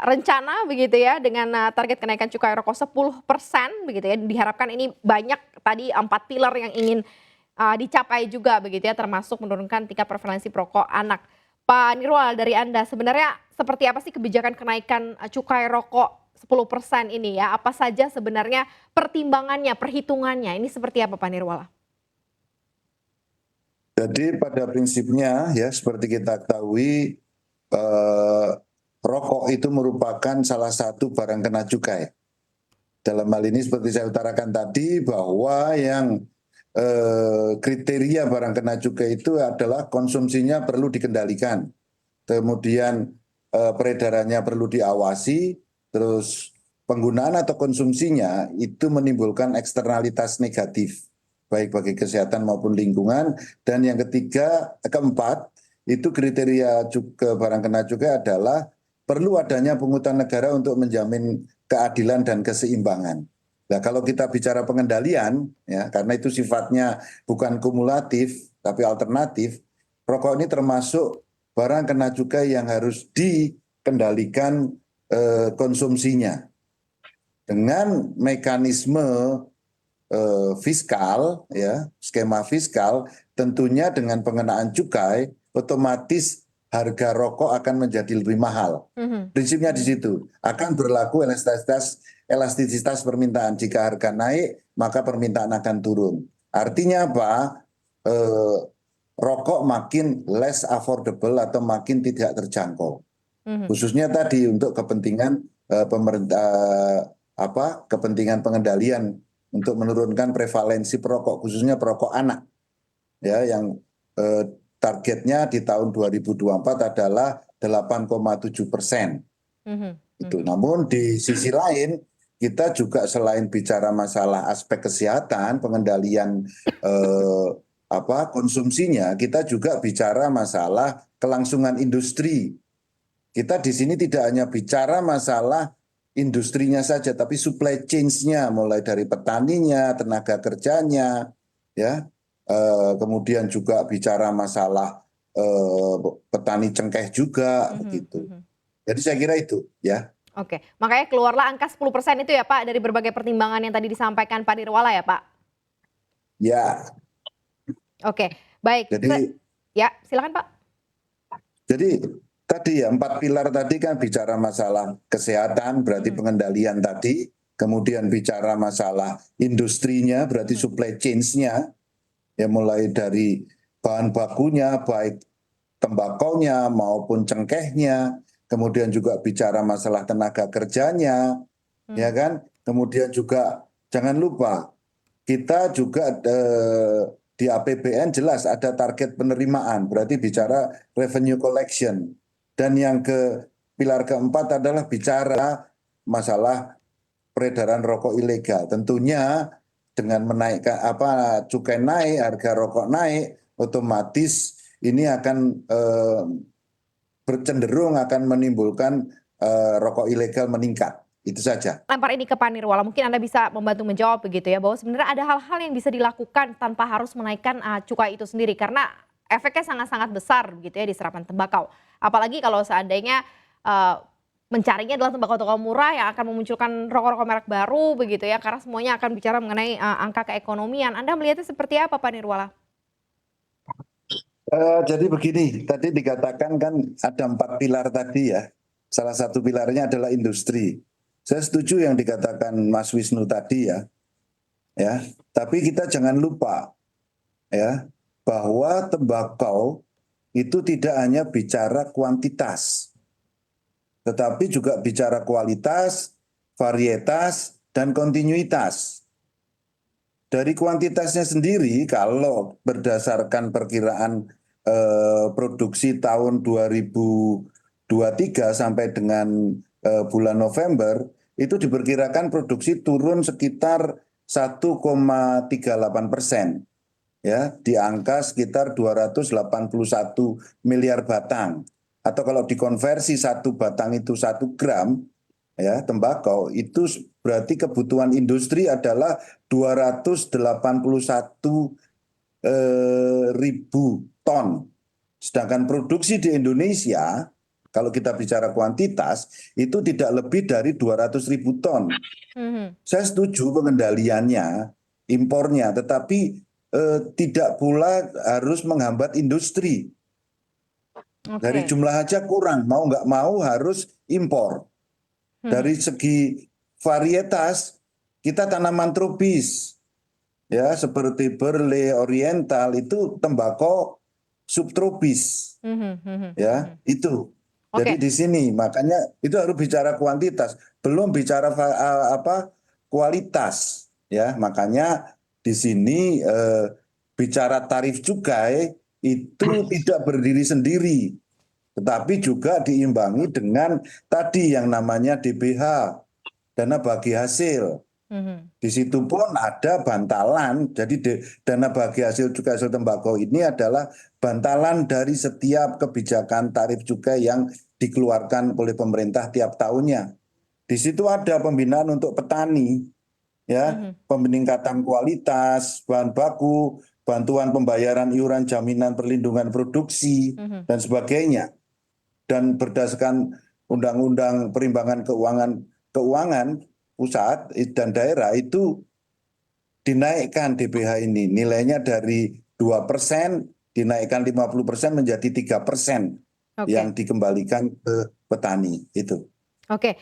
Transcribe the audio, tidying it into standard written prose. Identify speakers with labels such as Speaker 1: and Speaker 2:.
Speaker 1: rencana begitu ya dengan target kenaikan cukai rokok 10% begitu ya. Diharapkan ini banyak tadi 4 pilar yang ingin dicapai juga begitu ya, termasuk menurunkan tingkat prevalensi perokok anak. Pak Nirwal, dari Anda sebenarnya seperti apa sih kebijakan kenaikan cukai rokok 10% ini ya? Apa saja sebenarnya pertimbangannya, perhitungannya? Ini seperti apa Pak Nirwal?
Speaker 2: Jadi pada prinsipnya ya seperti kita ketahui eh, rokok itu merupakan salah satu barang kena cukai. Dalam hal ini seperti saya utarakan tadi bahwa yang kriteria barang kena cukai itu adalah konsumsinya perlu dikendalikan, kemudian peredarannya perlu diawasi, terus penggunaan atau konsumsinya itu menimbulkan eksternalitas negatif baik bagi kesehatan maupun lingkungan. Dan yang keempat itu kriteria barang kena cukai adalah perlu adanya pungutan negara untuk menjamin keadilan dan keseimbangan. Nah, kalau kita bicara pengendalian, ya, karena itu sifatnya bukan kumulatif, tapi alternatif, rokok ini termasuk barang kena cukai yang harus dikendalikan konsumsinya. Dengan mekanisme fiskal, ya, skema fiskal, tentunya dengan pengenaan cukai, otomatis harga rokok akan menjadi lebih mahal. Prinsipnya di situ akan berlaku elastisitas permintaan. Jika harga naik, maka permintaan akan turun. Artinya apa? Rokok makin less affordable atau makin tidak terjangkau. Khususnya tadi untuk kepentingan pemerintah, kepentingan pengendalian untuk menurunkan prevalensi perokok, khususnya perokok anak, ya, yang targetnya di tahun 2024 adalah 8,7%. Itu. Namun di sisi lain kita juga selain bicara masalah aspek kesehatan, pengendalian konsumsinya, kita juga bicara masalah kelangsungan industri. Kita di sini tidak hanya bicara masalah industrinya saja, tapi supply chain-nya, mulai dari petaninya, tenaga kerjanya, ya, kemudian juga bicara masalah petani cengkeh juga, begitu. Jadi saya kira itu, ya.
Speaker 1: Oke, makanya keluarlah angka 10% itu ya Pak, dari berbagai pertimbangan yang tadi disampaikan Pak Nirwala ya Pak?
Speaker 2: Ya.
Speaker 1: Oke, baik. Ya, silakan Pak.
Speaker 2: Jadi tadi ya 4 pilar tadi kan bicara masalah kesehatan, berarti pengendalian tadi, kemudian bicara masalah industrinya, berarti supply chain-nya, ya, mulai dari bahan bakunya, baik tembakonya maupun cengkehnya, kemudian juga bicara masalah tenaga kerjanya, ya kan, kemudian juga jangan lupa kita juga di APBN jelas ada target penerimaan, berarti bicara revenue collection. Dan yang pilar keempat adalah bicara masalah peredaran rokok ilegal. Tentunya dengan menaikkan cukai naik, harga rokok naik, otomatis ini akan bercenderung akan menimbulkan rokok ilegal meningkat. Itu saja.
Speaker 1: Lempar ini ke Pak Nirwala, mungkin Anda bisa membantu menjawab begitu ya, bahwa sebenarnya ada hal-hal yang bisa dilakukan tanpa harus menaikkan cukai itu sendiri, karena efeknya sangat-sangat besar gitu ya di serapan tembakau. Apalagi kalau seandainya mencarinya adalah tembakau-tembakau murah yang akan memunculkan rokok-rokok merek baru begitu ya, karena semuanya akan bicara mengenai angka keekonomian. Anda melihatnya seperti apa Pak Nirwala?
Speaker 2: Jadi begini, tadi dikatakan kan ada 4 pilar tadi ya. Salah satu pilarnya adalah industri. Saya setuju yang dikatakan Mas Wisnu tadi ya. Tapi kita jangan lupa ya bahwa tembakau itu tidak hanya bicara kuantitas, tetapi juga bicara kualitas, varietas, dan kontinuitas. Dari kuantitasnya sendiri, kalau berdasarkan perkiraan produksi tahun 2023 sampai dengan bulan November, itu diperkirakan produksi turun sekitar 1,38%, ya, di angka sekitar 281 miliar batang. Atau kalau dikonversi satu batang itu 1 gram, ya, tembakau, itu berarti kebutuhan industri adalah 281 ribu ton. Sedangkan produksi di Indonesia kalau kita bicara kuantitas itu tidak lebih dari 200.000 ton. Saya setuju pengendaliannya, impornya, tetapi tidak pula harus menghambat industri. Dari jumlah aja kurang, mau nggak mau harus impor. Dari segi varietas, kita tanaman tropis, ya seperti Burley, Oriental itu tembakau subtropis, ya itu. Jadi di sini makanya itu harus bicara kuantitas, belum bicara kualitas, ya makanya di sini bicara tarif cukai itu tidak berdiri sendiri, tetapi juga diimbangi dengan tadi yang namanya DBH, dana bagi hasil. Di situ pun ada bantalan, jadi dana bagi hasil cukai hasil tembakau ini adalah bantalan dari setiap kebijakan tarif cukai yang dikeluarkan oleh pemerintah tiap tahunnya. Di situ ada pembinaan untuk petani, ya, peningkatan kualitas bahan baku, bantuan pembayaran iuran jaminan perlindungan produksi dan sebagainya. Dan berdasarkan Undang-Undang Perimbangan Keuangan pusat dan daerah itu dinaikkan DBH ini, nilainya dari 2% dinaikkan 50% menjadi 3% yang dikembalikan ke petani itu.
Speaker 1: Oke.